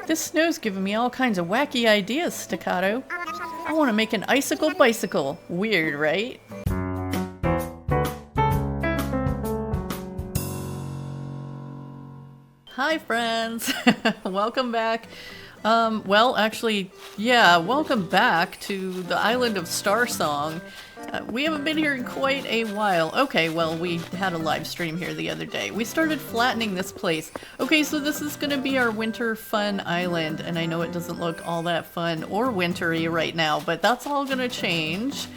This snow's giving me all kinds of wacky ideas, Staccato. I want to make an icicle bicycle. Weird, right? Hi, friends. Welcome back. Well, actually, yeah, welcome back to the island of Star Song. We haven't been here in quite a while. Okay, well, we had a live stream here the other day. We started flattening this place. Okay, so this is going to be our winter fun island, and I know it doesn't look all that fun or wintry right now, but that's all going to change.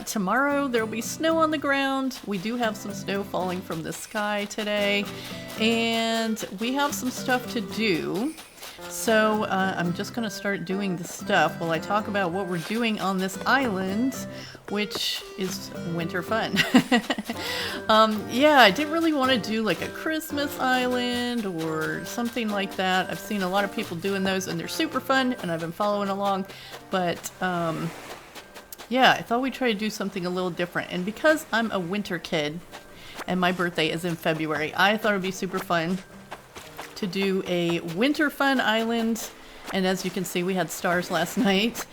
Tomorrow there'll be snow on the ground. We do have some snow falling from the sky today, and we have some stuff to do. So I'm just going to start doing the stuff while I talk about what we're doing on this island, which is winter fun. Yeah, I didn't really want to do like a Christmas island or something like that. I've seen a lot of people doing those and they're super fun and I've been following along. But yeah, I thought we'd try to do something a little different. And because I'm a winter kid and my birthday is in February, I thought it'd be super fun to do a winter fun island, and as you can see we had stars last night,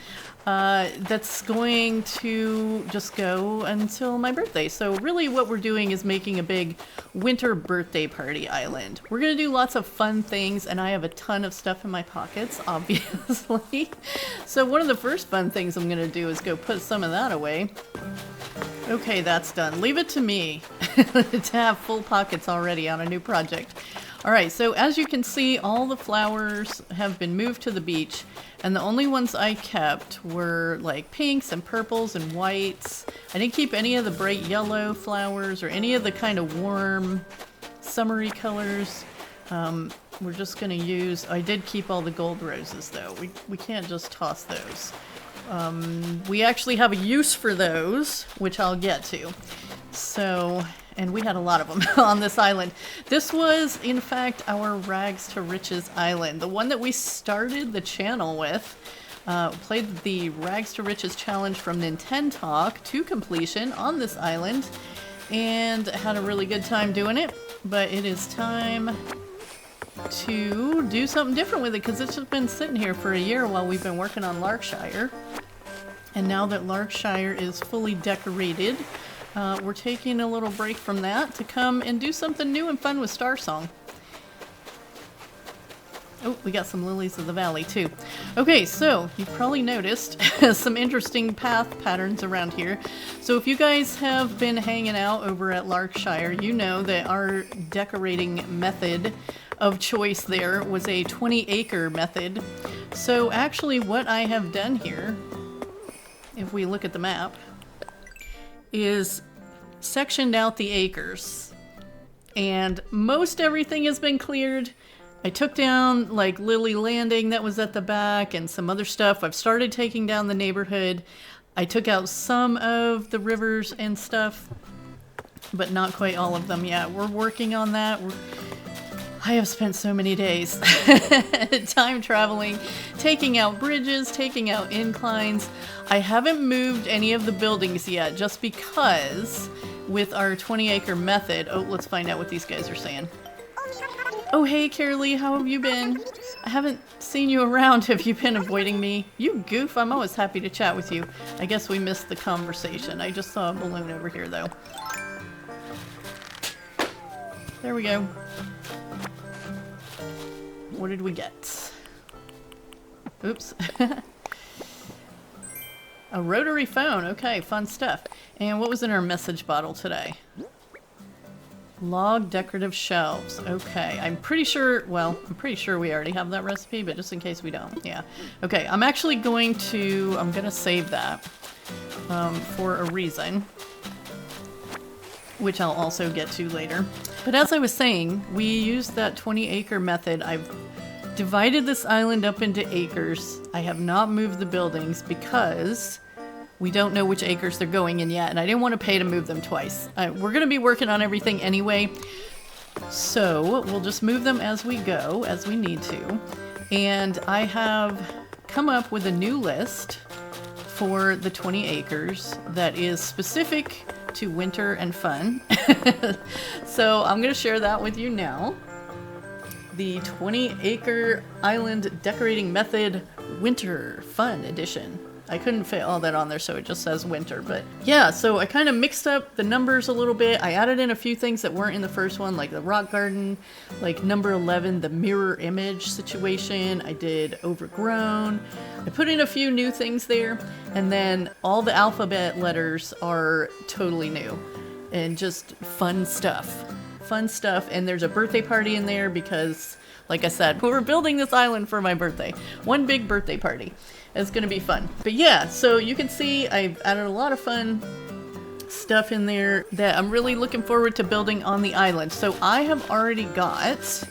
that's going to just go until my birthday. So really what we're doing is making a big winter birthday party island. We're gonna do lots of fun things, and I have a ton of stuff in my pockets, obviously. So one of the first fun things I'm gonna do is go put some of that away. Okay, that's done. Leave it to me to have full pockets already on a new project. Alright, so as you can see, all the flowers have been moved to the beach, and the only ones I kept were like pinks and purples and whites. I didn't keep any of the bright yellow flowers or any of the kind of warm, summery colors. We're just going to use... I did keep all the gold roses though. We can't just toss those. We actually have a use for those, which I'll get to. So... and we had a lot of them on this island. This was, in fact, our Rags to Riches island. The one that we started the channel with. Played the Rags to Riches challenge from Nintentalk to completion on this island. And had a really good time doing it. But it is time to do something different with it, because it's just been sitting here for a year while we've been working on Lark Shire. And now that Lark Shire is fully decorated, we're taking a little break from that to come and do something new and fun with Star Song. Oh, we got some lilies of the valley too. Okay, so you've probably noticed some interesting path patterns around here. So if you guys have been hanging out over at Lark Shire, you know that our decorating method of choice there was a 20-acre method. So actually what I have done here, if we look at the map, is sectioned out the acres, and most everything has been cleared. I took down like Lily Landing that was at the back and some other stuff. I've started taking down the neighborhood. I took out some of the rivers and stuff, but not quite all of them yet. We're working on that. I have spent so many days time traveling, taking out bridges, taking out inclines. I haven't moved any of the buildings yet, just because with our 20-acre method... Oh, let's find out what these guys are saying. Oh, hey, Carraleigh, how have you been? I haven't seen you around. Have you been avoiding me? You goof, I'm always happy to chat with you. I guess we missed the conversation. I just saw a balloon over here, though. There we go. What did we get? Oops. A rotary phone. Okay, fun stuff. And what was in our message bottle today? Log decorative shelves. Okay, I'm pretty sure we already have that recipe, but just in case we don't. Yeah. Okay, I'm actually going to save that for a reason, which I'll also get to later. But as I was saying, we used that 20-acre method. I've divided this island up into acres. I have not moved the buildings because we don't know which acres they're going in yet, and I didn't want to pay to move them twice. We're going to be working on everything anyway, so we'll just move them as we go, as we need to. And I have come up with a new list for the 20 acres that is specific to winter and fun. So I'm going to share that with you now. the 20-acre island decorating method winter fun edition. I couldn't fit all that on there, so it just says winter. But yeah, so I kind of mixed up the numbers a little bit. I added in a few things that weren't in the first one, like the rock garden, like number 11, the mirror image situation. I did overgrown. I put in a few new things there, and then all the alphabet letters are totally new and just fun stuff. Fun stuff. And there's a birthday party in there because, like I said, we're building this island for my birthday. One big birthday party. It's gonna be fun. But yeah, so you can see I've added a lot of fun stuff in there that I'm really looking forward to building on the island. So I have already got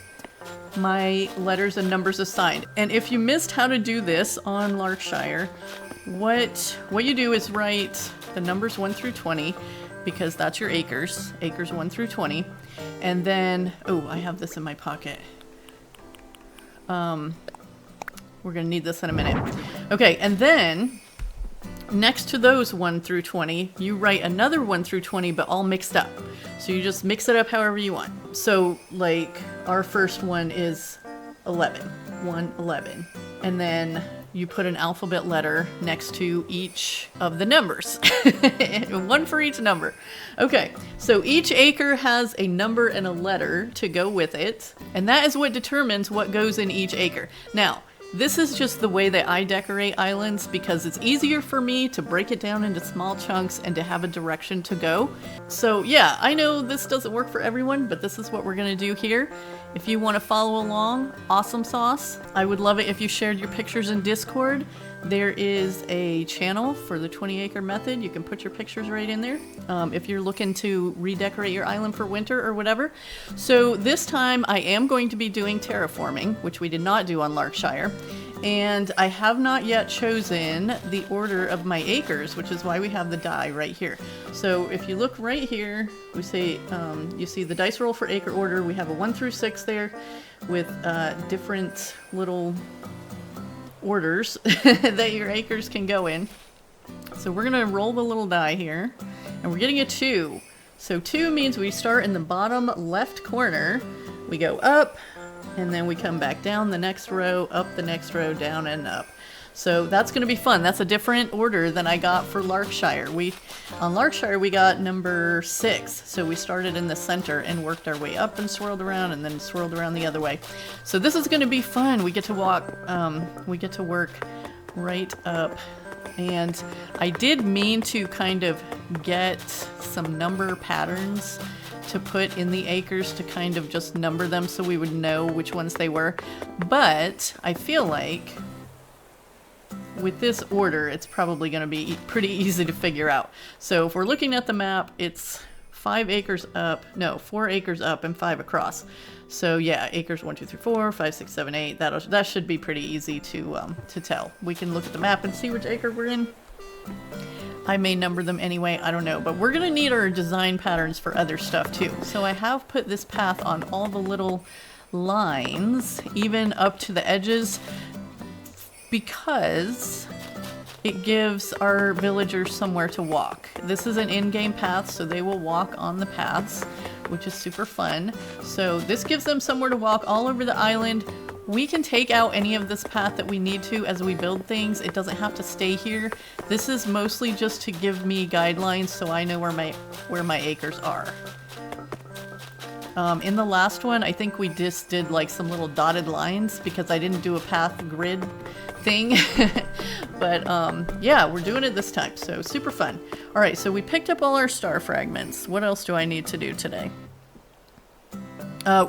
my letters and numbers assigned. And if you missed how to do this on Lark Shire, what you do is write the numbers 1 through 20, because that's your acres 1 through 20. And then, oh, I have this in my pocket. We're gonna need this in a minute. Okay, and then next to those 1 through 20, you write another 1 through 20, but all mixed up. So you just mix it up however you want. So like our first one is 11, 1, 11. And then you put an alphabet letter next to each of the numbers. One for each number. Okay, so each acre has a number and a letter to go with it. And that is what determines what goes in each acre. Now, this is just the way that I decorate islands because it's easier for me to break it down into small chunks and to have a direction to go. So yeah, I know this doesn't work for everyone, but this is what we're gonna do here. If you want to follow along, awesome sauce. I would love it if you shared your pictures in Discord. There is a channel for the 20-acre method. You can put your pictures right in there if you're looking to redecorate your island for winter or whatever. So this time I am going to be doing terraforming, which we did not do on Lark Shire. And I have not yet chosen the order of my acres, which is why we have the die right here. So if you look right here, we say, you see the dice roll for acre order. We have a 1 through 6 there with different little orders that your acres can go in. So we're gonna roll the little die here, and we're getting a 2. So 2 means we start in the bottom left corner, we go up, and then we come back down the next row, up the next row, down and up. So that's going to be fun. That's a different order than I got for Lark Shire. On Lark Shire, we got number 6. So we started in the center and worked our way up and swirled around and then swirled around the other way. So this is going to be fun. We get to work right up. And I did mean to kind of get some number patterns to put in the acres to kind of just number them so we would know which ones they were. But I feel like with this order, it's probably going to be pretty easy to figure out. So if we're looking at the map, it's 4 acres up and 5 across. So yeah, acres 1, 2, 3, 4, 5, 6, 7, 8. That should be pretty easy to tell. We can look at the map and see which acre we're in. I may number them anyway, I don't know, but we're gonna need our design patterns for other stuff too. So I have put this path on all the little lines, even up to the edges, because it gives our villagers somewhere to walk. This is an in-game path, so they will walk on the paths, which is super fun. So this gives them somewhere to walk all over the island. We can take out any of this path that we need to as we build things. It doesn't have to stay here. This is mostly just to give me guidelines so I know where my acres are. In the last one, I think we just did like some little dotted lines because I didn't do a path grid thing. But yeah, we're doing it this time, so super fun. All right, so we picked up all our star fragments. What else do I need to do today?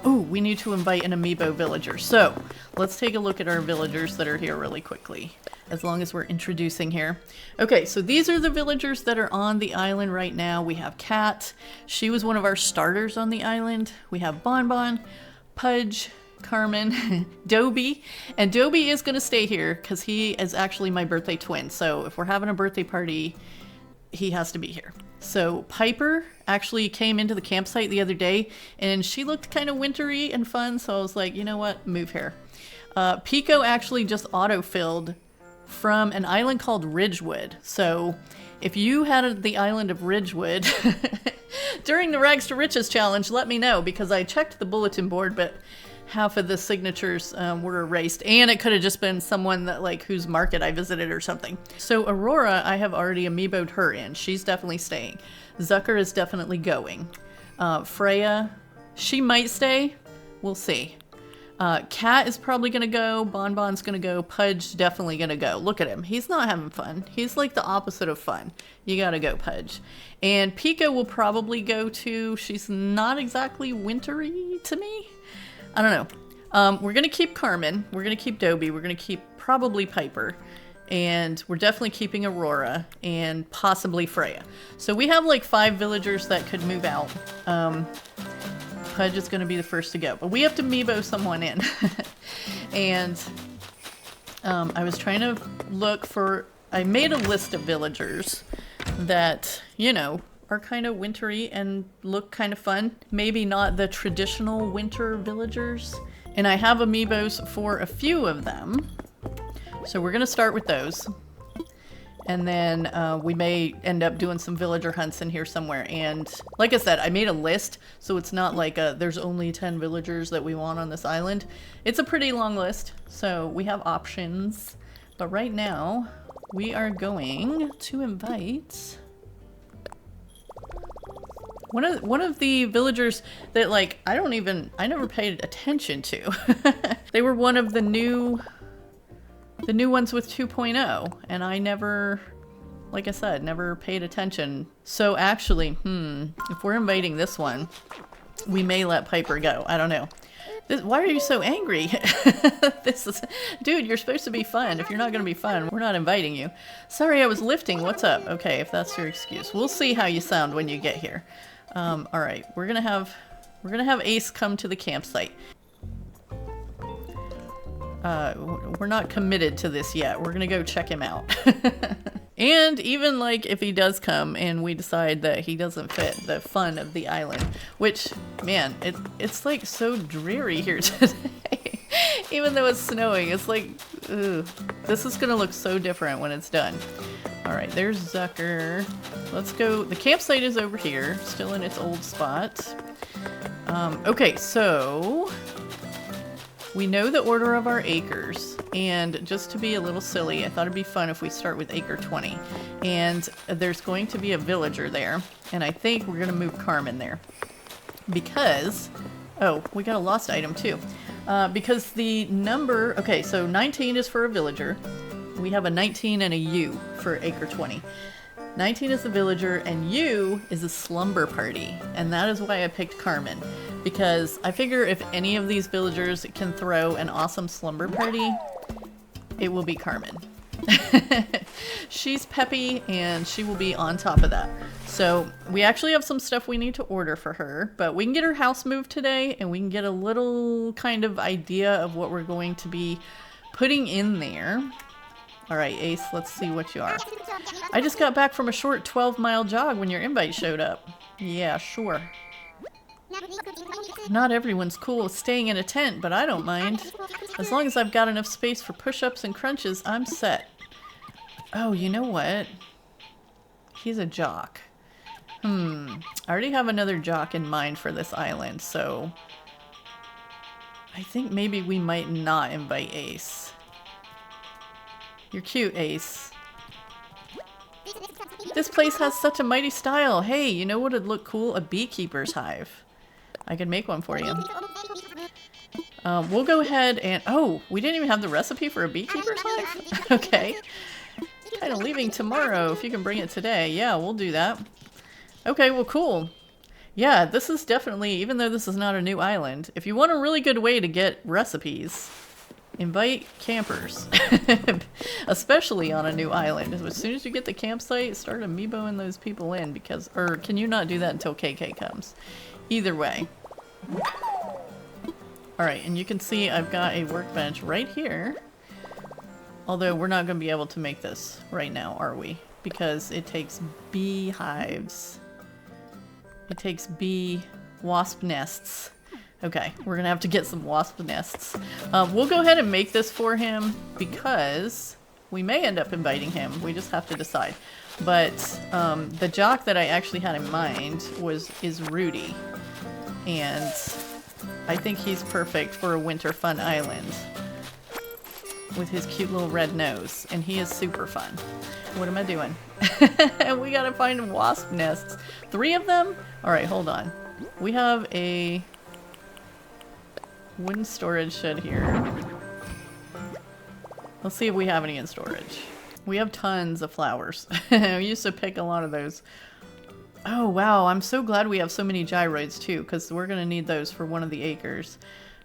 We need to invite an amiibo villager. So let's take a look at our villagers that are here really quickly, as long as we're introducing here. Okay, so these are the villagers that are on the island right now. We have Kat. She was one of our starters on the island. We have Bonbon, Pudge, Carmen, Dobie. And Dobie is going to stay here because he is actually my birthday twin. So if we're having a birthday party, he has to be here. So Piper actually came into the campsite the other day and she looked kind of wintry and fun. So I was like, you know what, move here. Pico actually just auto-filled from an island called Ridgewood. So if you had the island of Ridgewood during the Rags to Riches challenge, let me know because I checked the bulletin board, but half of the signatures were erased, and it could have just been someone that like whose market I visited or something. So Aurora, I have already amiiboed her in. She's definitely staying. Zucker is definitely going. Freya, she might stay. We'll see. Cat is probably gonna go. Bonbon's gonna go. Pudge's definitely gonna go. Look at him. He's not having fun. He's like the opposite of fun. You gotta go, Pudge. And Pika will probably go too. She's not exactly wintry to me. I don't know. We're gonna keep Carmen. We're gonna keep Dobie. We're gonna keep probably Piper. And we're definitely keeping Aurora and possibly Freya. So we have like 5 villagers that could move out. Pudge is going to be the first to go, but we have to amiibo someone in. And I was trying to look for, I made a list of villagers that, you know, are kind of wintry and look kind of fun. Maybe not the traditional winter villagers. And I have amiibos for a few of them. So we're going to start with those. And then we may end up doing some villager hunts in here somewhere. And like I said, I made a list, so it's not like there's only 10 villagers that we want on this island. It's a pretty long list, so we have options. But right now, we are going to invite one of the villagers that like I never paid attention to. They were one of the new ones with 2.0, and I never, like I said, never paid attention. So actually, if we're inviting this one, we may let Piper go. I don't know. Why are you so angry? Dude, you're supposed to be fun. If you're not going to be fun, we're not inviting you. Sorry, I was lifting. What's up? Okay, if that's your excuse. We'll see how you sound when you get here. All right, we're gonna have Ace come to the campsite. We're not committed to this yet. We're gonna go check him out. And even like if he does come and we decide that he doesn't fit the fun of the island, which, man, it's like so dreary here today. Even though it's snowing, it's like, ugh. This is gonna look so different when it's done. All right, there's Zucker. Let's go. The campsite is over here, still in its old spot. Okay, so we know the order of our acres, and just to be a little silly, I thought it'd be fun if we start with acre 20. And there's going to be a villager there, and I think we're gonna move Carmen there. Because, oh, we got a lost item too. Because the number, okay, so 19 is for a villager. We have a 19 and a U for acre 20. 19 is the villager, and U is a slumber party, and that is why I picked Carmen. Because I figure if any of these villagers can throw an awesome slumber party, it will be Carmen. She's peppy, and she will be on top of that. So we actually have some stuff we need to order for her, but we can get her house moved today, and we can get a little kind of idea of what we're going to be putting in there. All right, Ace, let's see what you are. I just got back from a short 12-mile jog when your invite showed up. Yeah, sure. Not everyone's cool with staying in a tent, but I don't mind. As long as I've got enough space for push-ups and crunches, I'm set. Oh, you know what? He's a jock. I already have another jock in mind for this island, so I think maybe we might not invite Ace. You're cute, Ace. This place has such a mighty style. Hey, you know what would look cool? A beekeeper's hive. I can make one for you. We'll go ahead and... Oh, we didn't even have the recipe for a beekeeper's hive? Okay. Kind of leaving tomorrow. If you can bring it today. Yeah, we'll do that. Okay, well, cool. Yeah, this is definitely... Even though this is not a new island, if you want a really good way to get recipes... Invite campers, especially on a new island. As soon as you get the campsite, start amiiboing those people in because, or can you not do that until KK comes? Either way. All right, and you can see I've got a workbench right here. Although we're not going to be able to make this right now, are we? Because it takes beehives. It takes bee wasp nests. Okay, we're gonna have to get some wasp nests. We'll go ahead and make this for him because we may end up inviting him. We just have to decide. But the jock that I actually had in mind is Rudy. And I think he's perfect for a winter fun island with his cute little red nose, and he is super fun. What am I doing? And we gotta find wasp nests. 3 of them? Alright, hold on. We have a wooden storage shed here. Let's see if we have any in storage. We have tons of flowers. We used to pick a lot of those. Oh wow, I'm so glad we have so many gyroids too, because we're gonna need those for one of the acres.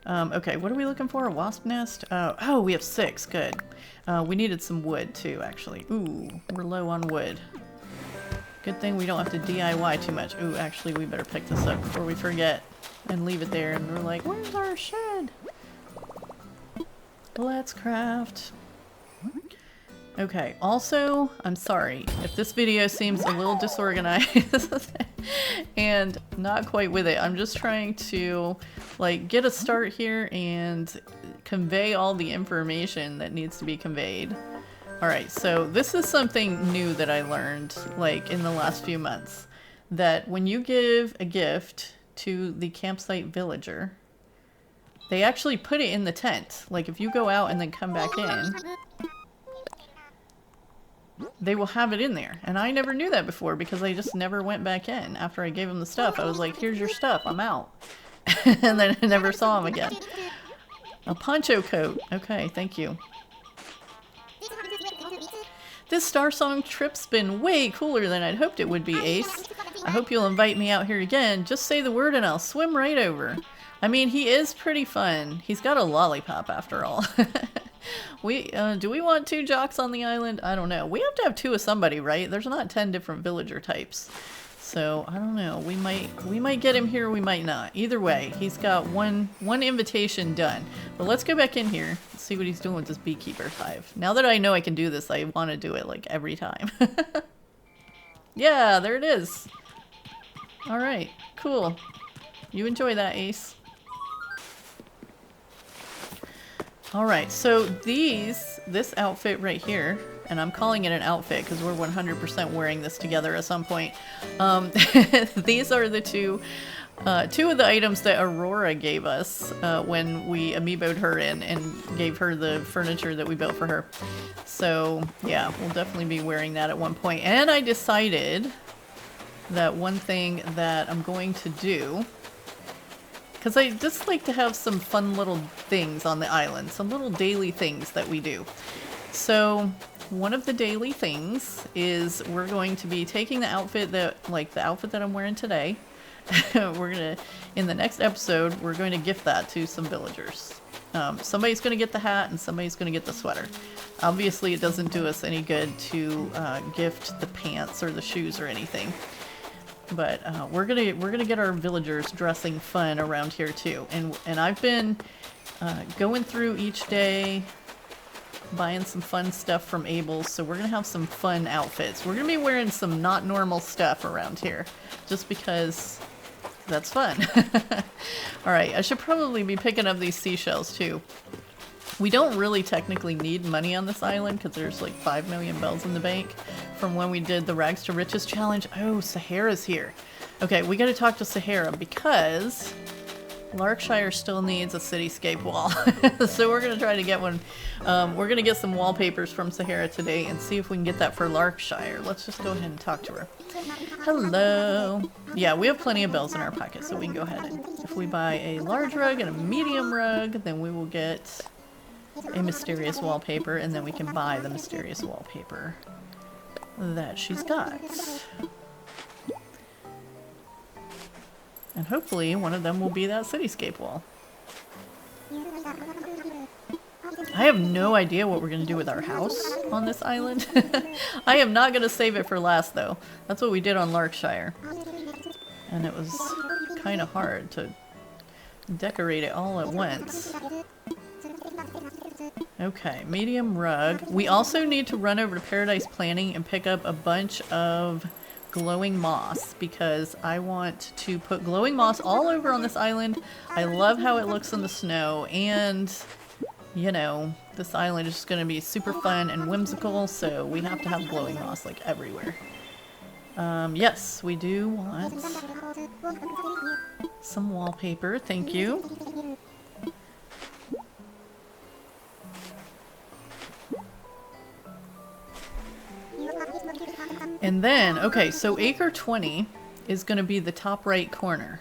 Okay, what are we looking for? A wasp nest? Oh, we have 6. Good. We needed some wood too, actually. Ooh, we're low on wood. Good thing we don't have to DIY too much. Ooh, actually, we better pick this up before we forget and leave it there. And we're like, where's our shed? Let's craft. Okay, also, I'm sorry if this video seems a little disorganized and not quite with it. I'm just trying to like get a start here and convey all the information that needs to be conveyed. Alright, so this is something new that I learned like in the last few months. That when you give a gift to the campsite villager, they actually put it in the tent. Like if you go out and then come back in, they will have it in there. And I never knew that before because I just never went back in after I gave them the stuff. I was like, here's your stuff, I'm out. And then I never saw them again. A poncho coat. Okay, thank you. This Star Song trip's been way cooler than I'd hoped it would be, Ace. I hope you'll invite me out here again. Just say the word and I'll swim right over. I mean, he is pretty fun. He's got a lollipop after all. Do we want 2 jocks on the island? I don't know. We have to have 2 of somebody, right? There's not 10 different villager types. So, I don't know. We might get him here, we might not. Either way, he's got one invitation done. But let's go back in here and see what he's doing with this beekeeper's hive. Now that I know I can do this, I want to do it like every time. Yeah, there it is. Alright, cool. You enjoy that, Ace. Alright, so this outfit right here, and I'm calling it an outfit because we're 100% wearing this together at some point. These are the two of the items that Aurora gave us when we amiiboed her in and gave her the furniture that we built for her. So yeah, we'll definitely be wearing that at one point. And I decided that one thing that I'm going to do, because I just like to have some fun little things on the island, some little daily things that we do. So one of the daily things is we're going to be taking the outfit that I'm wearing today. In the next episode, we're going to gift that to some villagers. Somebody's going to get the hat and somebody's going to get the sweater. Obviously, it doesn't do us any good to gift the pants or the shoes or anything. But we're gonna get our villagers dressing fun around here too. And I've been going through each day, buying some fun stuff from Abel's, so we're gonna have some fun outfits. We're gonna be wearing some not normal stuff around here, just because that's fun. Alright, I should probably be picking up these seashells too. We don't really technically need money on this island because there's like 5 million bells in the bank from when we did the Rags to Riches challenge. Oh, Sahara's here. Okay, we gotta talk to Sahara because Lark Shire still needs a cityscape wall. So we're gonna try to get one. We're gonna get some wallpapers from Sahara today and see if we can get that for Lark Shire. Let's just go ahead and talk to her. Hello. Yeah, we have plenty of bells in our pocket, so we can go ahead and if we buy a large rug and a medium rug, then we will get a mysterious wallpaper, and then we can buy the mysterious wallpaper that she's got. And hopefully one of them will be that cityscape wall. I have no idea what we're going to do with our house on this island. I am not going to save it for last though. That's what we did on Lark Shire. And it was kind of hard to decorate it all at once. Okay, medium rug. We also need to run over to Paradise Planning and pick up a bunch of glowing moss because I want to put glowing moss all over on this island. I love how it looks in the snow, and you know, this island is just going to be super fun and whimsical, so we have to have glowing moss like everywhere. Yes, we do want Some wallpaper, thank you. And then, okay, so acre 20 is going to be the top right corner.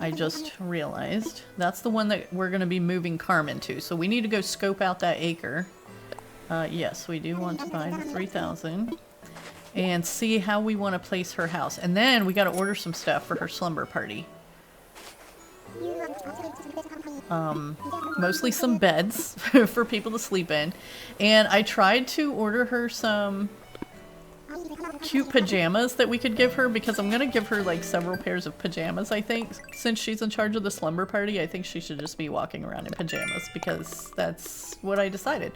I just realized. That's the one that we're going to be moving Carmen to. So we need to go scope out that acre. Yes, we do want to buy the 3,000. And see how we want to place her house. And then we got to order some stuff for her slumber party. Mostly some beds for people to sleep in. And I tried to order her some cute pajamas that we could give her, because I'm gonna give her like several pairs of pajamas. I think since she's in charge of the slumber party, I think she should just be walking around in pajamas, because that's what I decided.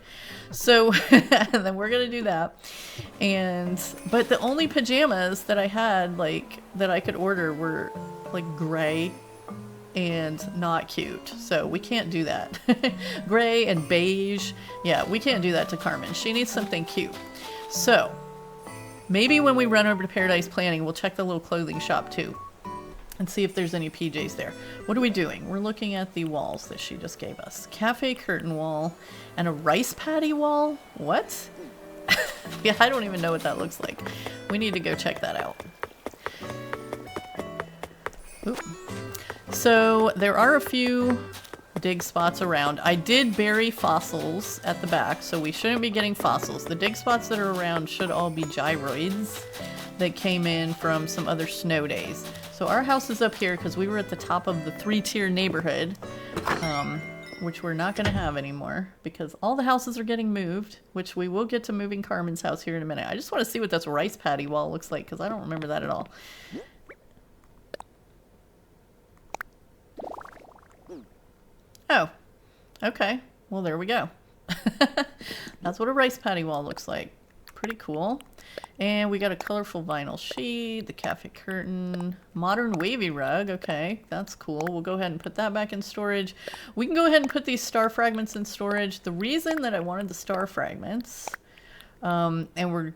So and then we're gonna do that. And but the only pajamas that I had like that I could order were like gray and not cute, so we can't do that. Gray and beige, yeah, we can't do that to Carmen. She needs something cute. So maybe when we run over to Paradise Planning, we'll check the little clothing shop too and see if there's any PJs there. What are we doing? We're looking at the walls that she just gave us. Cafe curtain wall and a rice paddy wall? What? Yeah, I don't even know what that looks like. We need to go check that out. Oop. So there are a few dig spots around. I did bury fossils at the back, so we shouldn't be getting fossils. The dig spots that are around should all be gyroids that came in from some other snow days. So our house is up here because we were at the top of the 3-tier neighborhood, which we're not going to have anymore because all the houses are getting moved, which we will get to moving Carmen's house here in a minute. I just want to see what this rice paddy wall looks like because I don't remember that at all. Oh, okay. Well, there we go. That's what a rice paddy wall looks like. Pretty cool. And we got a colorful vinyl sheet, the cafe curtain, modern wavy rug. Okay, that's cool. We'll go ahead and put that back in storage. We can go ahead and put these star fragments in storage. The reason that I wanted the star fragments, and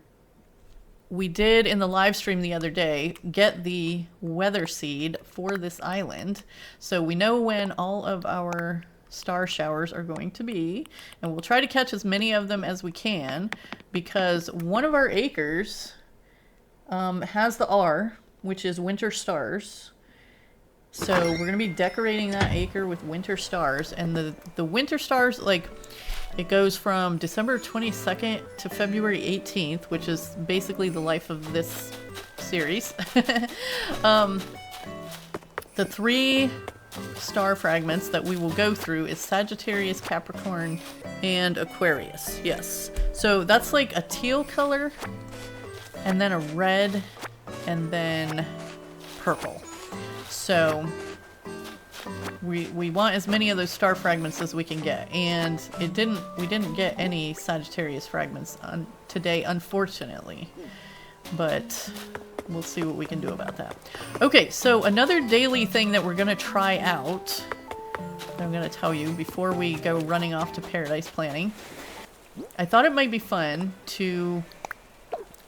we did in the live stream the other day get the weather seed for this island, so we know when all of our star showers are going to be, and we'll try to catch as many of them as we can, because one of our acres has the R, which is winter stars. So we're going to be decorating that acre with winter stars, and the winter stars, like, it goes from December 22nd to February 18th, which is basically the life of this series. The 3 star fragments that we will go through is Sagittarius, Capricorn, and Aquarius. Yes. So that's like a teal color, and then a red, and then purple. So we want as many of those star fragments as we can get, and we didn't get any Sagittarius fragments today, unfortunately, but we'll see what we can do about that. Okay, so another daily thing that we're gonna try out, I'm gonna tell you before we go running off to Paradise Planning. I thought it might be fun to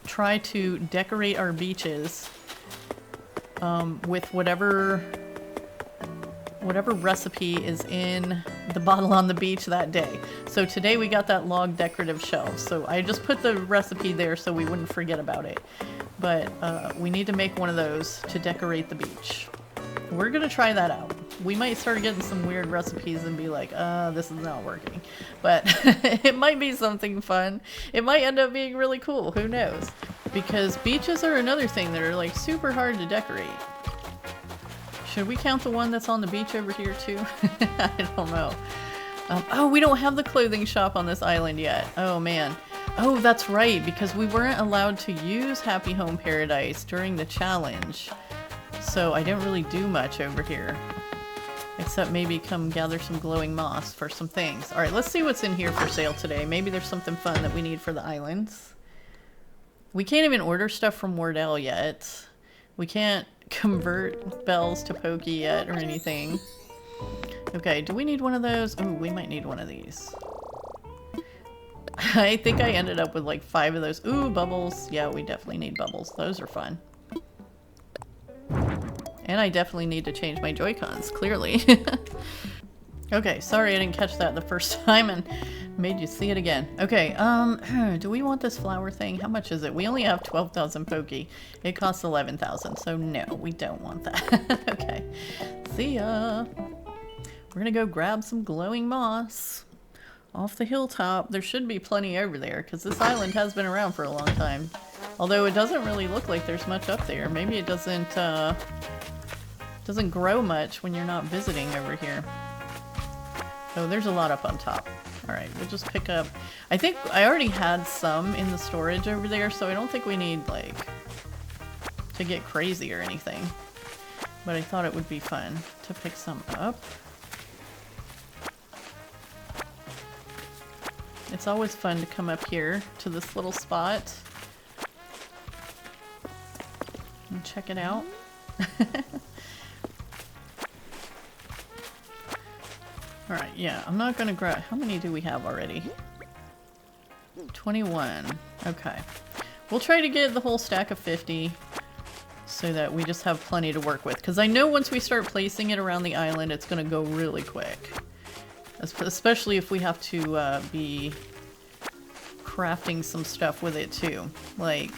try to decorate our beaches with whatever recipe is in the bottle on the beach that day. So today we got that log decorative shelf. So I just put the recipe there so we wouldn't forget about it. But we need to make one of those to decorate the beach. We're gonna try that out. We might start getting some weird recipes and be like, this is not working. But it might be something fun. It might end up being really cool, who knows? Because beaches are another thing that are like super hard to decorate. Should we count the one that's on the beach over here too? I don't know. Oh, we don't have the clothing shop on this island yet. Oh man. Oh, that's right, because we weren't allowed to use Happy Home Paradise during the challenge. So I didn't really do much over here. Except maybe come gather some glowing moss for some things. Alright, let's see what's in here for sale today. Maybe there's something fun that we need for the islands. We can't even order stuff from Wardell yet. We can't convert bells to Pokey yet or anything. Okay, do we need one of those? Oh, we might need one of these. I think I ended up with like 5 of those. Ooh, bubbles. Yeah, we definitely need bubbles. Those are fun. And I definitely need to change my Joy-Cons, clearly. Okay, sorry I didn't catch that the first time and made you see it again. Okay, do we want this flower thing? How much is it? We only have 12,000 Poke. It costs 11,000, so no, we don't want that. Okay, see ya. We're gonna go grab some glowing moss off the hilltop. There should be plenty over there, because this island has been around for a long time. Although it doesn't really look like there's much up there. Maybe it doesn't grow much when you're not visiting over here. Oh, there's a lot up on top. Alright, we'll just pick up... I think I already had some in the storage over there, so I don't think we need, like, to get crazy or anything. But I thought it would be fun to pick some up. It's always fun to come up here to this little spot and check it out. Alright, yeah, I'm not gonna grab... How many do we have already? 21. Okay. We'll try to get the whole stack of 50 so that we just have plenty to work with. Because I know once we start placing it around the island, it's gonna go really quick. Especially if we have to be crafting some stuff with it too. Like,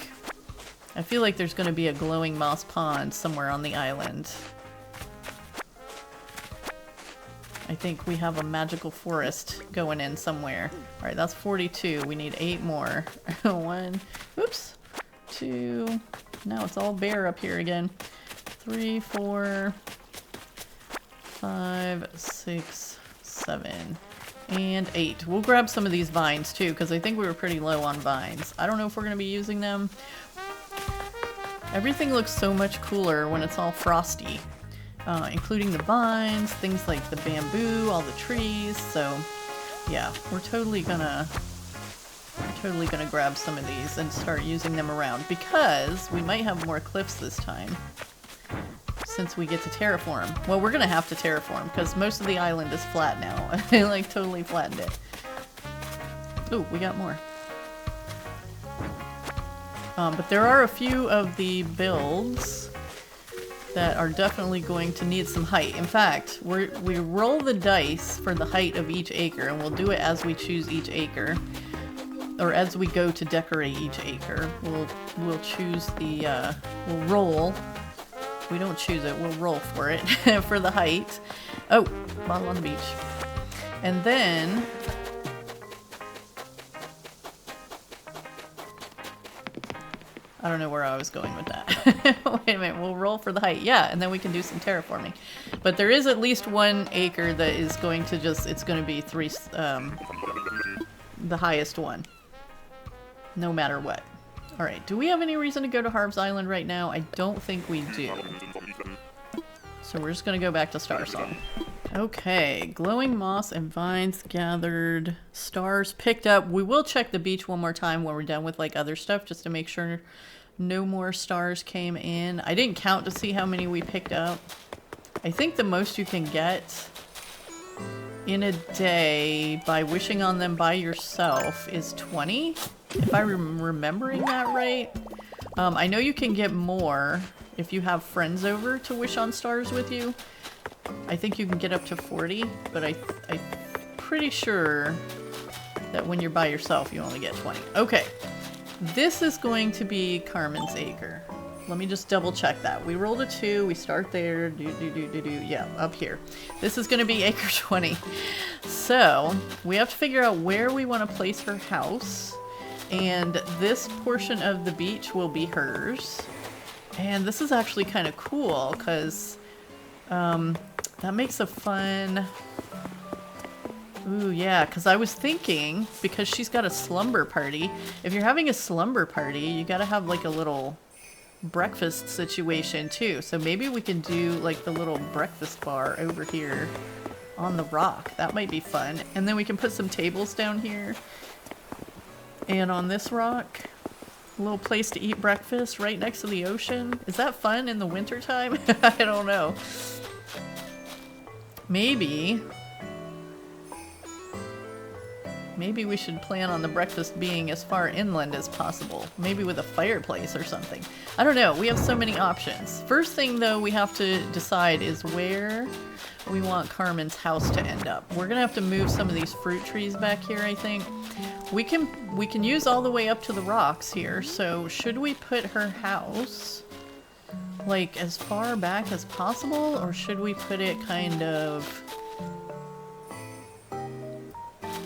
I feel like there's gonna be a glowing moss pond somewhere on the island. I think we have a magical forest going in somewhere. Alright, that's 42. We need 8 more. 1, oops, 2, now it's all bare up here again. 3, 4, 5, 6, 7, and 8. We'll grab some of these vines too, because I think we were pretty low on vines. I don't know if we're going to be using them. Everything looks so much cooler when it's all frosty. Including the vines, things like the bamboo, all the trees. So yeah, we're totally gonna grab some of these and start using them around, because we might have more cliffs this time since we get to terraform. Well, we're gonna have to terraform because most of the island is flat now. I like totally flattened it. Ooh, we got more. But there are a few of the builds that are definitely going to need some height. In fact, we roll the dice for the height of each acre, and we'll do it as we choose each acre, or as we go to decorate each acre. We'll choose the we'll roll. We don't choose it. We'll roll for it for the height. Oh, bottle on the beach, and then. I don't know where I was going with that. Wait a minute, we'll roll for the height. Yeah, and then we can do some terraforming. But there is at least 1 acre that is going to just, it's going to be 3, the highest one. No matter what. Alright, do we have any reason to go to Harv's Island right now? I don't think we do. So we're just going to go back to Star Song. Okay, glowing moss and vines gathered, stars picked up. We will check the beach one more time when we're done with like other stuff, just to make sure no more stars came in. I didn't count to see how many we picked up. I think the most you can get in a day by wishing on them by yourself is 20, if I'm remembering that right. I know you can get more if you have friends over to wish on stars with you. I think you can get up to 40, but I'm pretty sure that when you're by yourself, you only get 20. Okay, this is going to be Carmen's Acre. Let me just double check that. We rolled a 2, we start there, yeah, up here. This is going to be Acre 20. So, we have to figure out where we want to place her house, and this portion of the beach will be hers. And this is actually kind of cool, because that makes a fun... Ooh, yeah, because I was thinking, because she's got a slumber party, if you're having a slumber party, you gotta have like a little breakfast situation too. So maybe we can do like the little breakfast bar over here on the rock. That might be fun. And then we can put some tables down here. And on this rock, a little place to eat breakfast right next to the ocean. Is that fun in the wintertime? I don't know. Maybe Maybe we should plan on the breakfast being as far inland as possible. Maybe with a fireplace or something. I don't know. We have so many options. First thing, though, we have to decide is where we want Carmen's house to end up. We're gonna have to move some of these fruit trees back here, I think. We can use all the way up to the rocks here. So should we put her house like as far back as possible, or should we put it kind of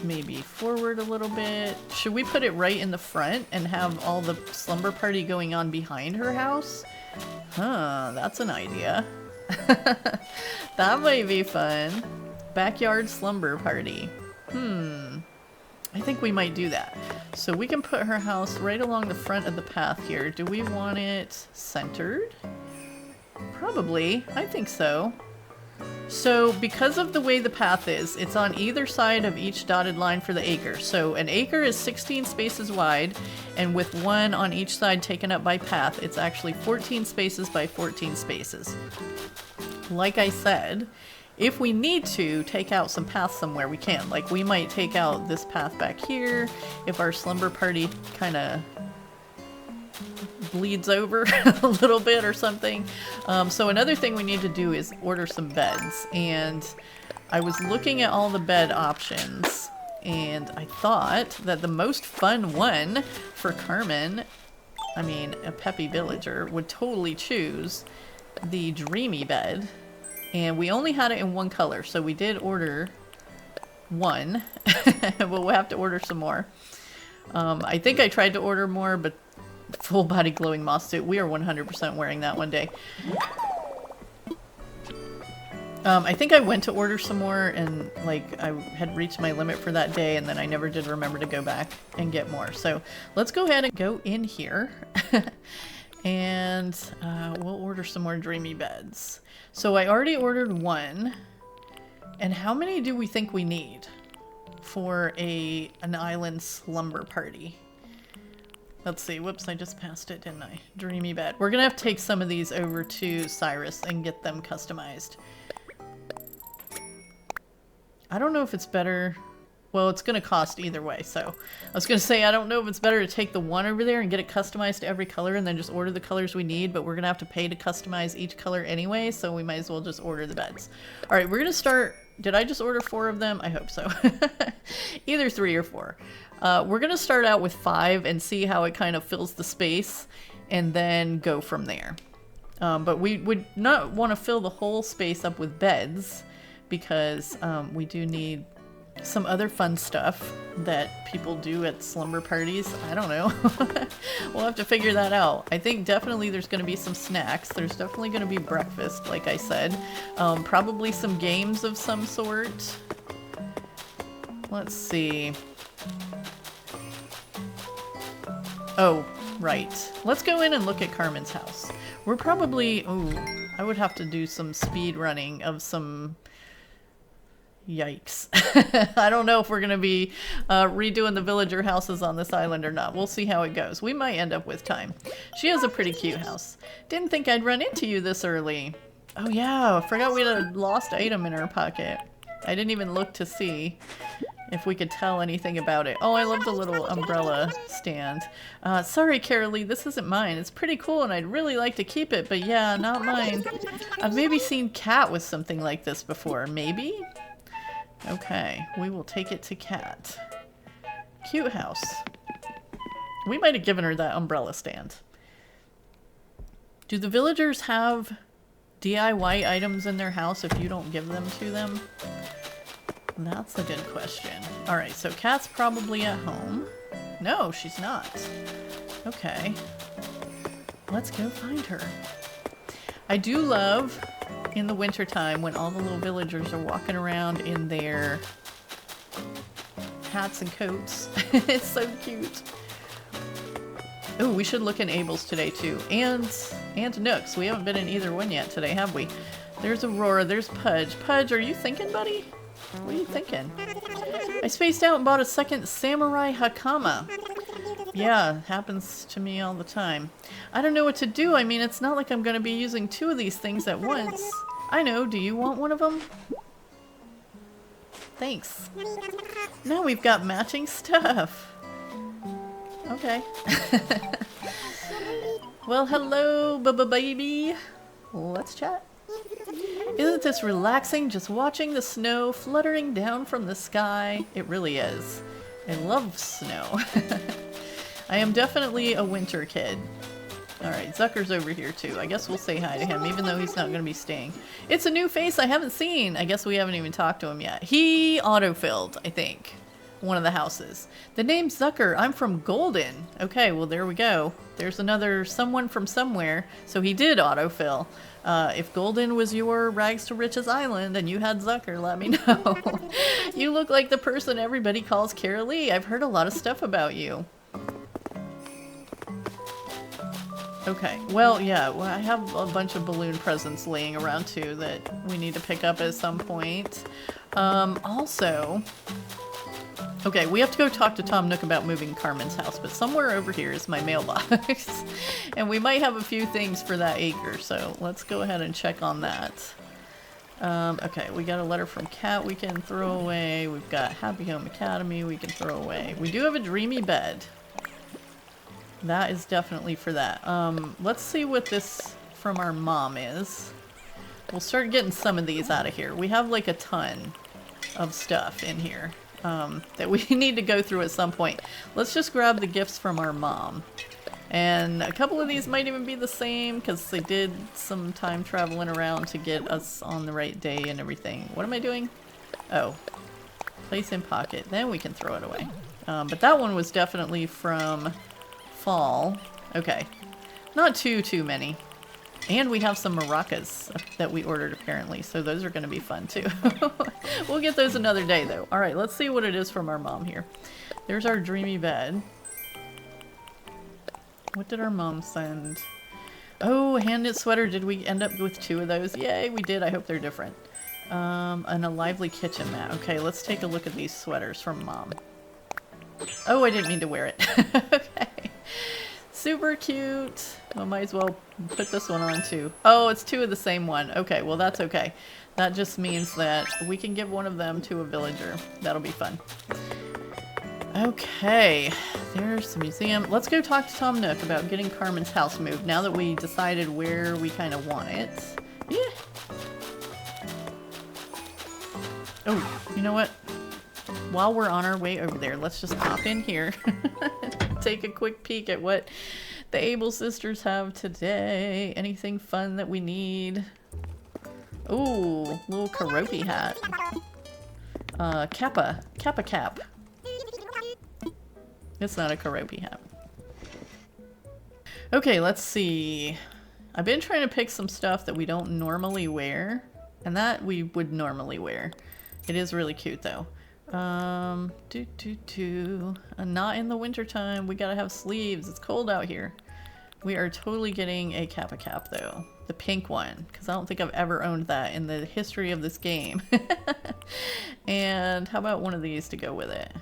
maybe forward a little bit? Should we put it right in the front and have all the slumber party going on behind her house? Huh, that's an idea. That might be fun. Backyard slumber party. I think we might do that. So we can put her house right along the front of the path here. Do we want it centered? Probably. I think so. So because of the way the path is, it's on either side of each dotted line for the acre. So an acre is 16 spaces wide, and with one on each side taken up by path, it's actually 14 spaces by 14 spaces. Like I said, if we need to take out some paths somewhere, we can. Like, we might take out this path back here if our slumber party kind of bleeds over a little bit or something. So another thing we need to do is order some beds. And I was looking at all the bed options, and I thought that the most fun one for Carmen, I mean, a peppy villager, would totally choose the dreamy bed. And we only had it in one color, so we did order one, but we'll have to order some more. I think I tried to order more, but full body glowing moss suit, we are 100% wearing that one day. I think I went to order some more, and like I had reached my limit for that day, and then I never did remember to go back and get more. So let's go ahead and go in here. And we'll order some more dreamy beds. So I already ordered one. And how many do we think we need for an island slumber party? Let's see. Whoops, I just passed it, didn't I? Dreamy bed. We're gonna have to take some of these over to Cyrus and get them customized. I don't know if it's better. Well, it's going to cost either way, so I was going to say I don't know if it's better to take the one over there and get it customized to every color and then just order the colors we need, but we're going to have to pay to customize each color anyway, so we might as well just order the beds. All right, we're going to start. Did I just order 4 of them? I hope so. Either 3 or 4. We're going to start out with 5 and see how it kind of fills the space and then go from there. But we would not want to fill the whole space up with beds because we do need some other fun stuff that people do at slumber parties. I don't know. We'll have to figure that out. I think definitely there's going to be some snacks. There's definitely going to be breakfast, like I said. Probably some games of some sort. Let's see. Oh, right. Let's go in and look at Carmen's house. We're probably... Oh, I would have to do some speed running of some... Yikes. I don't know if we're going to be redoing the villager houses on this island or not. We'll see how it goes. We might end up with time. She has a pretty cute house. Didn't think I'd run into you this early. Oh yeah, I forgot we had a lost item in our pocket. I didn't even look to see if we could tell anything about it. Oh, I love the little umbrella stand. Sorry, Carraleigh, this isn't mine. It's pretty cool and I'd really like to keep it, but yeah, not mine. I've maybe seen Cat with something like this before. Maybe? Okay, we will take it to Cat. Cute house. We might have given her that umbrella stand. Do the villagers have DIY items in their house if you don't give them to them? That's a good question. Alright, so Cat's probably at home. No, she's not. Okay. Let's go find her. I do love... in the wintertime when all the little villagers are walking around in their hats and coats. It's so cute. Oh, we should look in Abel's today too. And Nook's. We haven't been in either one yet today, have we? There's Aurora, there's Pudge. Pudge, are you thinking, buddy? What are you thinking? I spaced out and bought a second Samurai Hakama. Yeah, happens to me all the time. I don't know what to do. I mean, it's not like I'm going to be using 2 of these things at once. I know. Do you want one of them? Thanks. Now we've got matching stuff. Okay. Well, hello, baby. Let's chat. Isn't this relaxing, just watching the snow fluttering down from the sky? It really is. I love snow. I am definitely a winter kid. Alright, Zucker's over here too. I guess we'll say hi to him, even though he's not going to be staying. It's a new face I haven't seen. I guess we haven't even talked to him yet. He autofilled, I think, one of the houses. The name's Zucker. I'm from Golden. Okay, well there we go. There's another someone from somewhere. So he did autofill. If Golden was your rags to riches island and you had Zucker, let me know. You look like the person everybody calls Carraleigh. I've heard a lot of stuff about you. Okay, well, yeah, well, I have a bunch of balloon presents laying around too that we need to pick up at some point. Also, okay, we have to go talk to Tom Nook about moving Carmen's house, but somewhere over here is my mailbox. And we might have a few things for that acre, so let's go ahead and check on that. Okay, we got a letter from Kat we can throw away. We've got Happy Home Academy we can throw away. We do have a dreamy bed. That is definitely for that. Let's see what this from our mom is. We'll start getting some of these out of here. We have like a ton of stuff in here that we need to go through at some point. Let's just grab the gifts from our mom. And a couple of these might even be the same because they did some time traveling around to get us on the right day and everything. What am I doing? Oh, place in pocket. Then we can throw it away. But that one was definitely from fall. Okay. Not too many. And we have some maracas that we ordered apparently, so those are going to be fun too. We'll get those another day though. Alright, let's see what it is from our mom here. There's our dreamy bed. What did our mom send? Oh, a hand-knit sweater. Did we end up with 2 of those? Yay, we did. I hope they're different. And a lively kitchen mat. Okay, let's take a look at these sweaters from mom. Oh, I didn't mean to wear it. Okay. Super cute. I might as well put this one on too. Oh, it's 2 of the same one. Okay, well that's okay. That just means that we can give one of them to a villager. That'll be fun. Okay, there's the museum. Let's go talk to Tom Nook about getting Carmen's house moved now that we decided where we kind of want it. Yeah. Oh, you know what? While we're on our way over there, let's just pop in here. Take a quick peek at what the Able sisters have today. Anything fun that we need? Ooh, little Karopi hat. Kappa cap. It's not a Karopi hat. Okay, let's see. I've been trying to pick some stuff that we don't normally wear, and that we would normally wear. It is really cute though. Not in the wintertime. We gotta have sleeves. It's cold out here. We are totally getting a Kappa cap though. The pink one, because I don't think I've ever owned that in the history of this game. And how about one of these to go with it?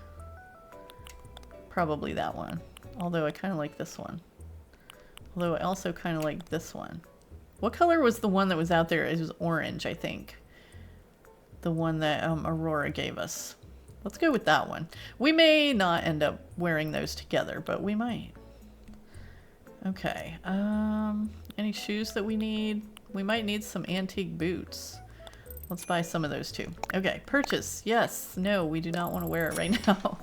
Probably that one. Although I kind of like this one. Although I also kind of like this one. What color was the one that was out there? It was orange, I think. The one that Aurora gave us. Let's go with that one. We may not end up wearing those together, but we might. Okay. Any shoes that we need? We might need some antique boots. Let's buy some of those too. Okay, purchase. Yes. No, we do not want to wear it right now.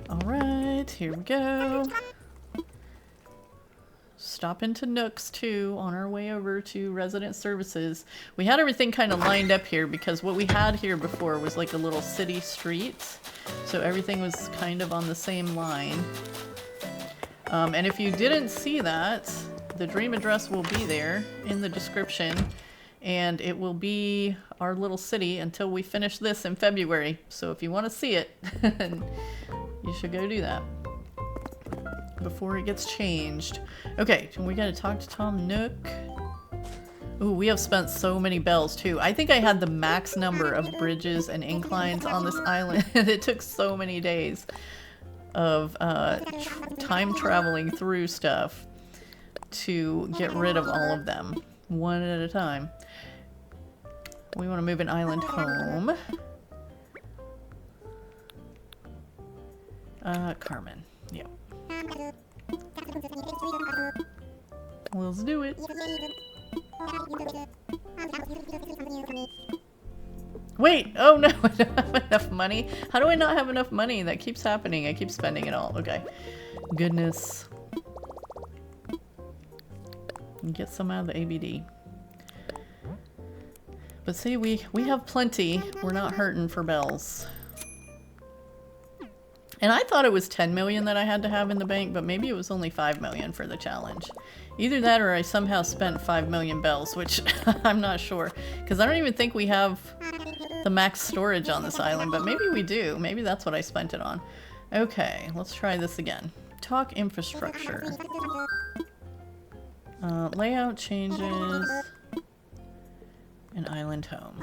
Alright, here we go. Stop into Nook's too on our way over to resident services. We had everything kind of lined up here because what we had here before was like a little city street. So everything was kind of on the same line. And if you didn't see that, the dream address will be there in the description. And it will be our little city until we finish this in February. So if you want to see it, you should go do that before it gets changed. Okay, we gotta talk to Tom Nook. Ooh, we have spent so many bells too. I think I had the max number of bridges and inclines on this island. It took so many days of time traveling through stuff to get rid of all of them. one at a time. We want to move an island home. Carmen. Yep. Let's do it. Wait! Oh no, I don't have enough money. How do I not have enough money? That keeps happening. I keep spending it all. Okay. Goodness. Get some out of the ABD. But see, we have plenty. We're not hurting for bells. And I thought it was 10 million that I had to have in the bank, but maybe it was only 5 million for the challenge. Either that or I somehow spent 5 million bells, which I'm not sure. Because I don't even think we have the max storage on this island, but maybe we do. Maybe that's what I spent it on. Okay, let's try this again. Talk infrastructure. Layout changes. An island home.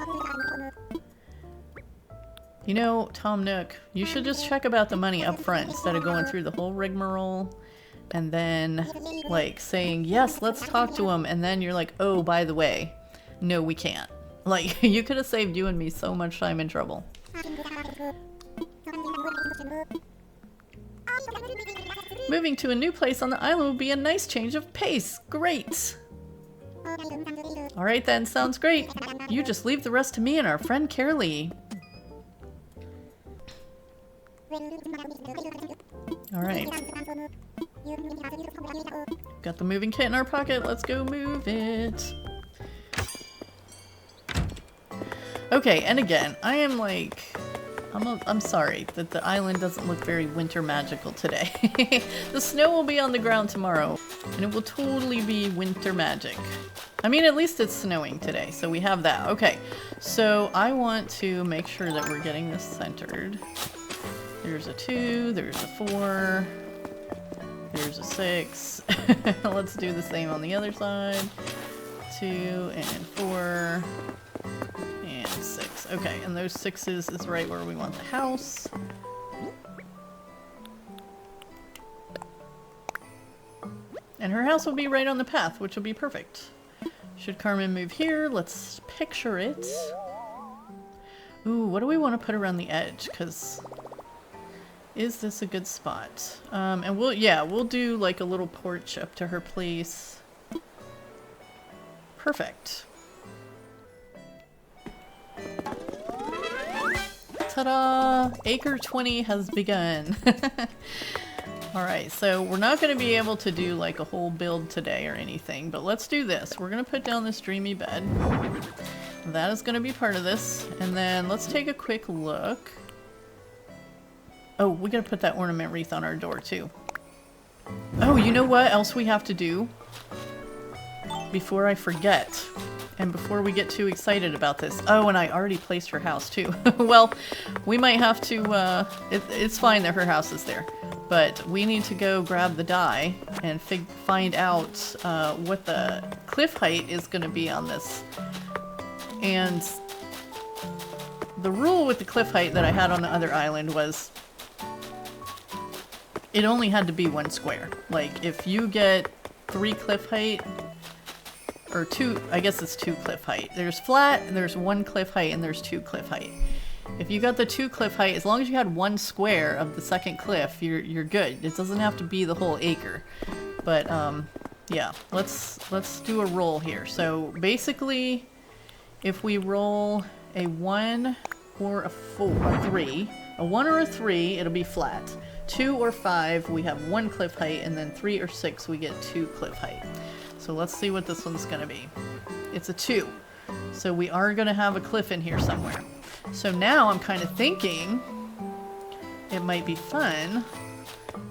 You know, Tom Nook, you should just check about the money up front instead of going through the whole rigmarole and then, like, saying, yes, let's talk to him, and then you're like, oh, by the way, no, we can't. Like, you could have saved you and me so much time and trouble. Moving to a new place on the island will be a nice change of pace. Great! Alright then, sounds great. You just leave the rest to me and our friend Carraleigh. Alright. Got the moving kit in our pocket. Let's go move it. Okay, and again, I am like... I'm sorry that the island doesn't look very winter magical today. The snow will be on the ground tomorrow, and it will totally be winter magic. I mean, at least it's snowing today, so we have that. Okay, so I want to make sure that we're getting this centered. There's a 2, there's a 4, there's a 6. Let's do the same on the other side. 2 and 4 and 6. Okay, and those 6s is right where we want the house. And her house will be right on the path, which will be perfect. Should Carmen move here? Let's picture it. Ooh, what do we want to put around the edge? Because is this a good spot? And we'll do like a little porch up to her place. Perfect. Ta-da! Acre 20 has begun. Alright, so we're not going to be able to do like a whole build today or anything, but let's do this. We're going to put down this dreamy bed. That is going to be part of this. And then let's take a quick look. Oh, we got to put that ornament wreath on our door too. Oh, you know what else we have to do? Before I forget. And before we get too excited about this. Oh, and I already placed her house too. Well, we might have to, it's fine that her house is there. But we need to go grab the die and find out what the cliff height is going to be on this. And the rule with the cliff height that I had on the other island was it only had to be 1 square. Like, if you get 3 cliff height, or 2, I guess it's 2 cliff height. There's flat, there's 1 cliff height, and there's 2 cliff height. If you got the 2 cliff height, as long as you had 1 square of the second cliff, you're good. It doesn't have to be the whole acre. But yeah, let's do a roll here. So basically, if we roll a 1 or a 3, a 1 or a 3, it'll be flat. 2 or 5, we have 1 cliff height, and then 3 or 6, we get 2 cliff height. So let's see what this one's gonna be. It's a 2. So we are gonna have a cliff in here somewhere. So now I'm kind of thinking it might be fun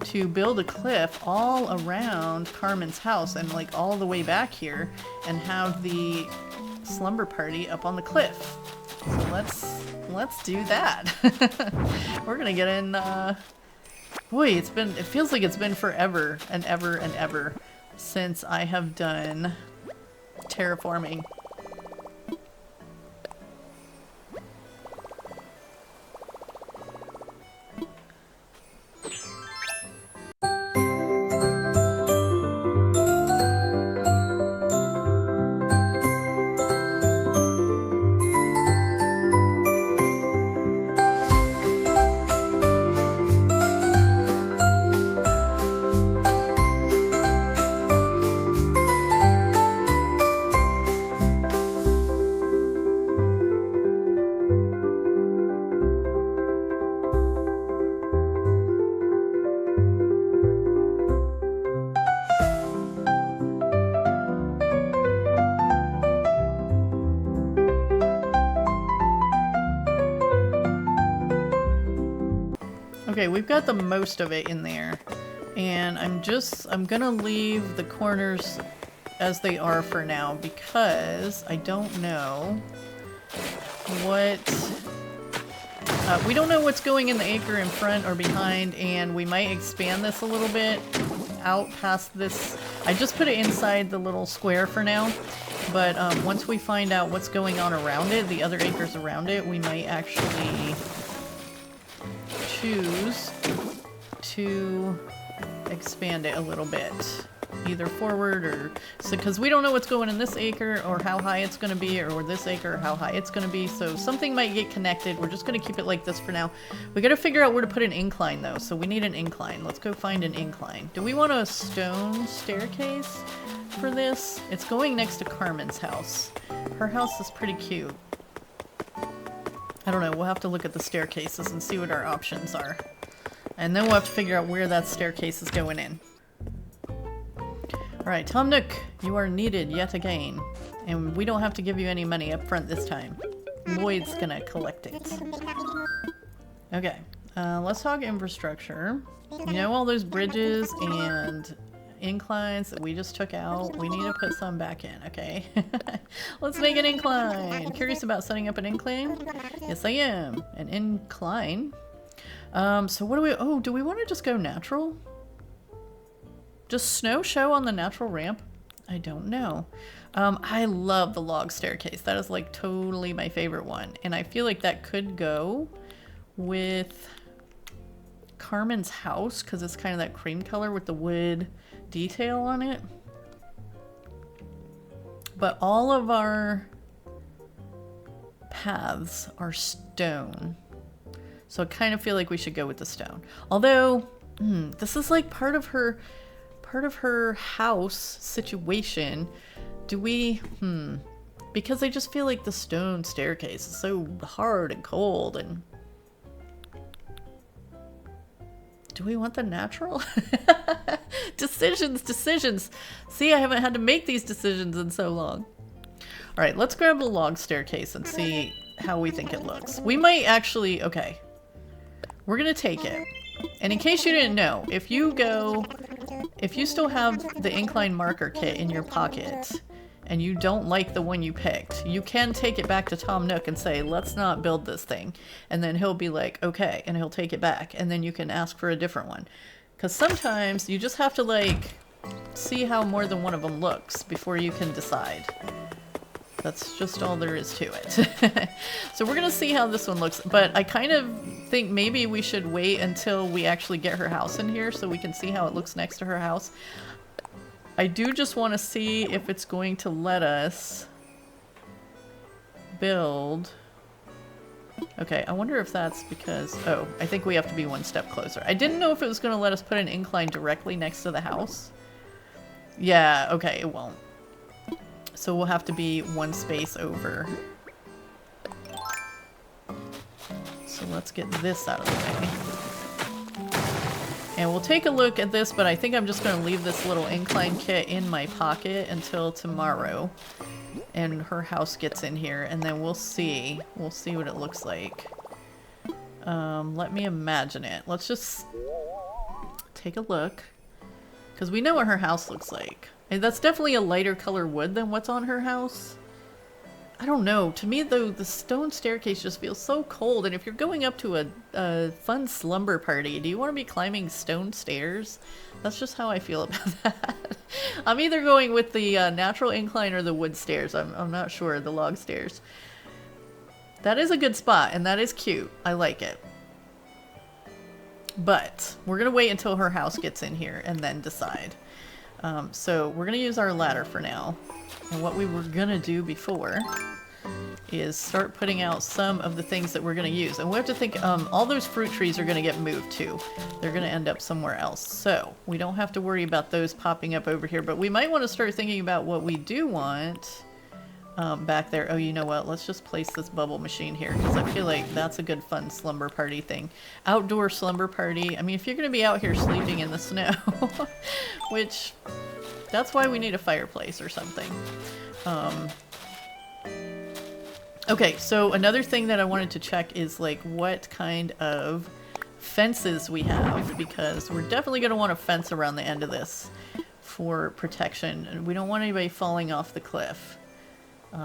to build a cliff all around Carmen's house and like all the way back here and have the slumber party up on the cliff. So let's do that. We're gonna get in, boy, it feels like it's been forever and ever and ever since I have done terraforming. Okay, we've got the most of it in there. And I'm gonna leave the corners as they are for now because I don't know what... we don't know what's going in the acre in front or behind, and we might expand this a little bit out past this. I just put it inside the little square for now, but once we find out what's going on around it, the other acres around it, we might actually choose to expand it a little bit. Either forward or... so, because we don't know what's going in this acre or how high it's going to be, or this acre or how high it's going to be, so something might get connected. We're just going to keep it like this for now. We got to figure out where to put an incline though, so we need an incline. Let's go find an incline. Do we want a stone staircase for this? It's going next to Carmen's house. Her house is pretty cute. I don't know, we'll have to look at the staircases and see what our options are. And then we'll have to figure out where that staircase is going in. Alright, Tom Nook, you are needed yet again. And we don't have to give you any money up front this time. Lloyd's gonna collect it. Okay, let's talk infrastructure. You know all those bridges and inclines that we just took out? We need to put some back in, okay? Let's make an incline! Curious about setting up an incline? Yes, I am. An incline? So what do we... oh, do we want to just go natural? Does snow show on the natural ramp? I don't know. I love the log staircase. That is like totally my favorite one. And I feel like that could go with Carmen's house because it's kind of that cream color with the wood detail on it. But all of our paths are stone. So I kind of feel like we should go with the stone. Although, this is like part of her house situation. Do we, because I just feel like the stone staircase is so hard and cold, and do we want the natural? Decisions. See, I haven't had to make these decisions in so long. All right, let's grab the log staircase and see how we think it looks. We might actually, okay, we're gonna take it. And in case you didn't know, if you still have the incline marker kit in your pocket and you don't like the one you picked, you can take it back to Tom Nook and say, let's not build this thing. And then he'll be like, okay, and he'll take it back. And then you can ask for a different one. Because sometimes you just have to like see how more than one of them looks before you can decide. That's just all there is to it. So we're gonna see how this one looks, but I kind of think maybe we should wait until we actually get her house in here so we can see how it looks next to her house. I do just want to see if it's going to let us build. Okay, I wonder if that's because, oh, I think we have to be one step closer. I didn't know if it was going to let us put an incline directly next to the house. Yeah, okay, it won't. So we'll have to be one space over. So let's get this out of the way. And we'll take a look at this, but I think I'm just going to leave this little incline kit in my pocket until tomorrow. And her house gets in here, and then we'll see. We'll see what it looks like. Let me imagine it. Let's just take a look. Because we know what her house looks like. And that's definitely a lighter color wood than what's on her house. I don't know. To me, though, the stone staircase just feels so cold. And if you're going up to a fun slumber party, do you want to be climbing stone stairs? That's just how I feel about that. I'm either going with the natural incline or the wood stairs. I'm not sure. The log stairs. That is a good spot, and that is cute. I like it. But we're going to wait until her house gets in here and then decide. So we're going to use our ladder for now. And what we were going to do before is start putting out some of the things that we're going to use. And we have to think, all those fruit trees are going to get moved too. They're going to end up somewhere else. So we don't have to worry about those popping up over here. But we might want to start thinking about what we do want back there. Oh, you know what? Let's just place this bubble machine here because I feel like that's a good fun slumber party thing. Outdoor slumber party. I mean, if you're going to be out here sleeping in the snow, which that's why we need a fireplace or something. Okay, so another thing that I wanted to check is like what kind of fences we have, because we're definitely going to want a fence around the end of this for protection, and we don't want anybody falling off the cliff.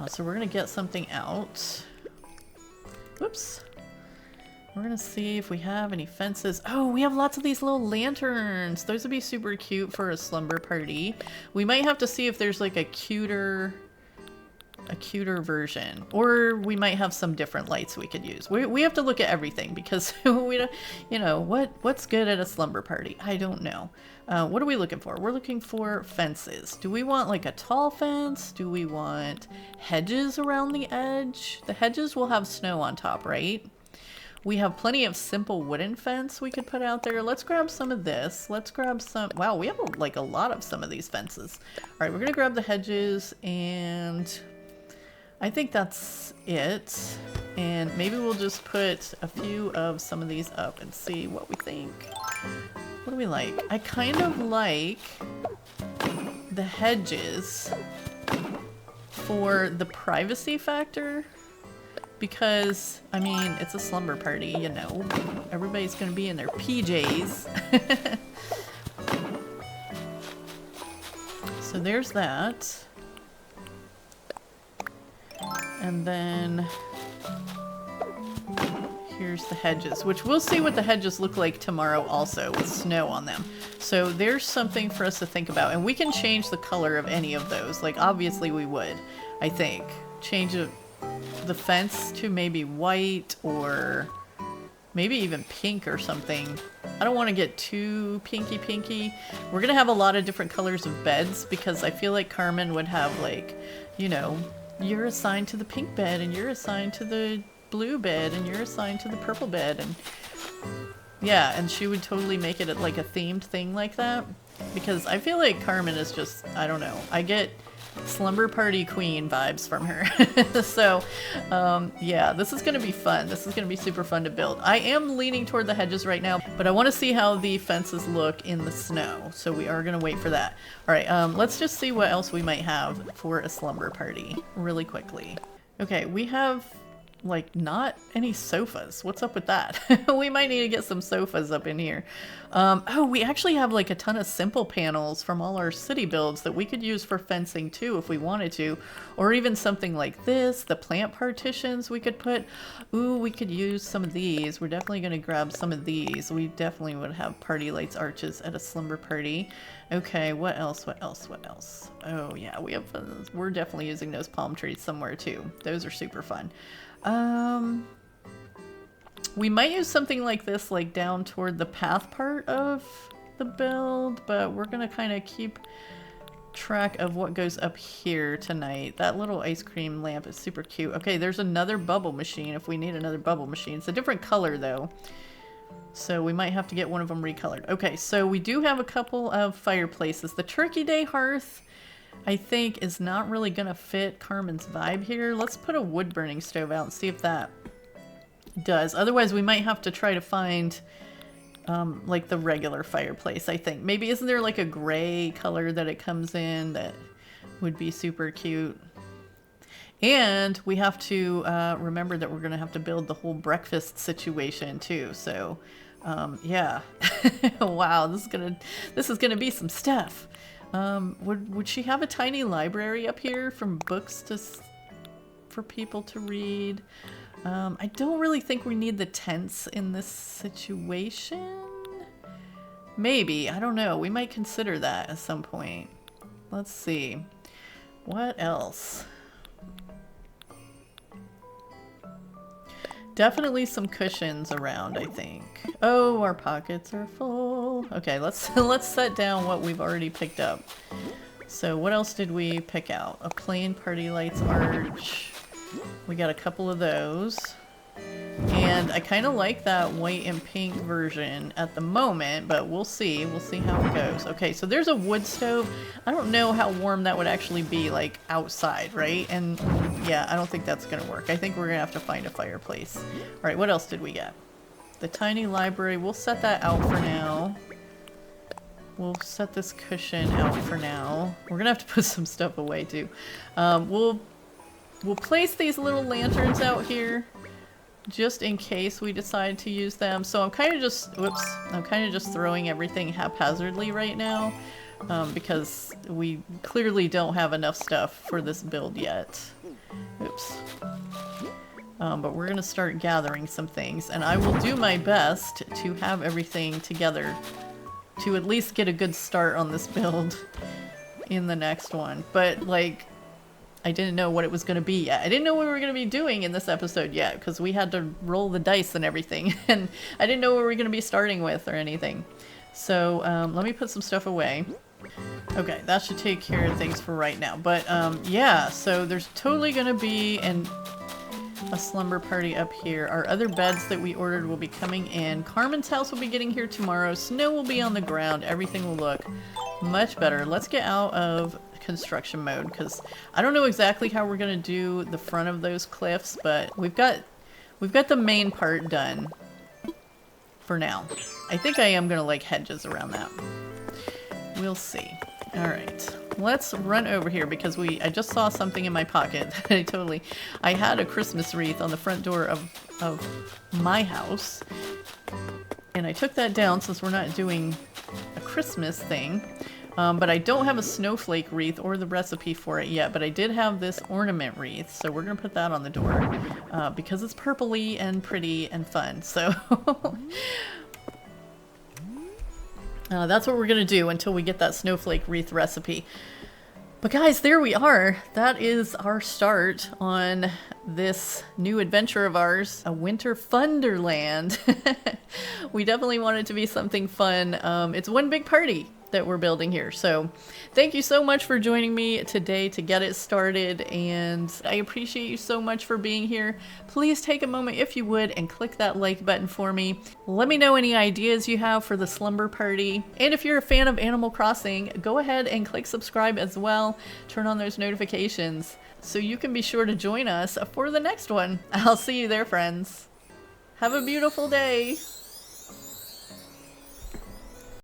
So we're going to get something out. Whoops. We're going to see if we have any fences. Oh, we have lots of these little lanterns. Those would be super cute for a slumber party. We might have to see if there's like a cuter version, or we might have some different lights we could use. We have to look at everything, because we don't, you know, what's good at a slumber party? I don't know. What are we looking for? We're looking for fences. Do we want like a tall fence? Do we want hedges around the edge? The hedges will have snow on top, right? We have plenty of simple wooden fence we could put out there. Let's grab some of this. Let's grab some. Wow, we have like a lot of some of these fences. All right, we're gonna grab the hedges, and I think that's it. And maybe we'll just put a few of some of these up and see what we think. What do we like? I kind of like the hedges for the privacy factor. Because, I mean, it's a slumber party, you know. Everybody's gonna be in their PJs. So there's that. And then here's the hedges, which we'll see what the hedges look like tomorrow also, with snow on them. So there's something for us to think about. And we can change the color of any of those. Like, obviously we would, I think. Change the fence to maybe white, or maybe even pink or something. I don't want to get too pinky. We're gonna have a lot of different colors of beds, because I feel like Carmen would have, like, you know, you're assigned to the pink bed, and you're assigned to the blue bed, and you're assigned to the purple bed, and yeah, and she would totally make it like a themed thing like that, because I feel like Carmen is just, I don't know, I get slumber party queen vibes from her. So yeah, this is gonna be fun. This is gonna be super fun to build. I am leaning toward the hedges right now, but I want to see how the fences look in the snow, so we are gonna wait for that. All right, let's just see what else we might have for a slumber party really quickly. Okay, we have like not any sofas. What's up with that? We might need to get some sofas up in here. Oh, we actually have like a ton of simple panels from all our city builds that we could use for fencing too if we wanted to, or even something like this. The plant partitions we could put. Ooh, we could use some of these. We're definitely going to grab some of these. We definitely would have party lights arches at a slumber party. Okay, what else? Oh yeah, we're definitely using those palm trees somewhere too. Those are super fun. We might use something like this, like down toward the path part of the build, but we're gonna kind of keep track of what goes up here tonight. That little ice cream lamp is super cute. Okay, there's another bubble machine if we need another bubble machine. It's a different color though, so we might have to get one of them recolored. Okay, so we do have a couple of fireplaces. The Turkey Day hearth, I think, is not really gonna fit Carmen's vibe here. Let's put a wood burning stove out and see if that does. Otherwise we might have to try to find like the regular fireplace, I think. Maybe, isn't there like a gray color that it comes in that would be super cute? And we have to remember that we're gonna have to build the whole breakfast situation too, so yeah. Wow, this is gonna be some stuff. Would she have a tiny library up here from books for people to read? I don't really think we need the tents in this situation. Maybe, I don't know. We might consider that at some point. Let's see. What else? Definitely some cushions around, I think. Oh, our pockets are full. Okay, let's set down what we've already picked up. So what else did we pick out? A plain party lights arch. We got a couple of those. And I kind of like that white and pink version at the moment, but we'll see. We'll see how it goes. Okay, so there's a wood stove. I don't know how warm that would actually be, like, outside, right? And yeah, I don't think that's gonna work. I think we're gonna have to find a fireplace. All right, what else did we get? The tiny library. We'll set that out for now. We'll set this cushion out for now. We're gonna have to put some stuff away too. We'll place these little lanterns out here. just in case we decide to use them. So I'm kind of just, whoops, I'm kind of just throwing everything haphazardly right now because we clearly don't have enough stuff for this build yet. Oops. But we're going to start gathering some things, and I will do my best to have everything together to at least get a good start on this build in the next one. But, like, I didn't know what it was going to be yet. I didn't know what we were going to be doing in this episode yet, because we had to roll the dice and everything, and I didn't know what we were going to be starting with or anything. So, let me put some stuff away. Okay, that should take care of things for right now. But, yeah, so there's totally going to be a slumber party up here. Our other beds that we ordered will be coming in. Carmen's house will be getting here tomorrow. Snow will be on the ground. Everything will look much better. Let's get out of construction mode because I don't know exactly how we're going to do the front of those cliffs, but we've got the main part done for now. I think I am going to like hedges around that. We'll see. All right. Let's run over here because I just saw something in my pocket that I had a Christmas wreath on the front door of my house, and I took that down since we're not doing a Christmas thing, but I don't have a snowflake wreath or the recipe for it yet, but I did have this ornament wreath, so we're gonna put that on the door because it's purpley and pretty and fun, so that's what we're gonna do until we get that snowflake wreath recipe. But guys, there we are. That is our start on this new adventure of ours, a winter Funderland. We definitely want it to be something fun. It's one big party that we're building here. So thank you so much for joining me today to get it started, and I appreciate you so much for being here. Please take a moment if you would and click that like button for me. Let me know any ideas you have for the slumber party, and if you're a fan of Animal Crossing, go ahead and click subscribe as well. Turn on those notifications so you can be sure to join us for the next one. I'll see you there, friends. Have a beautiful day.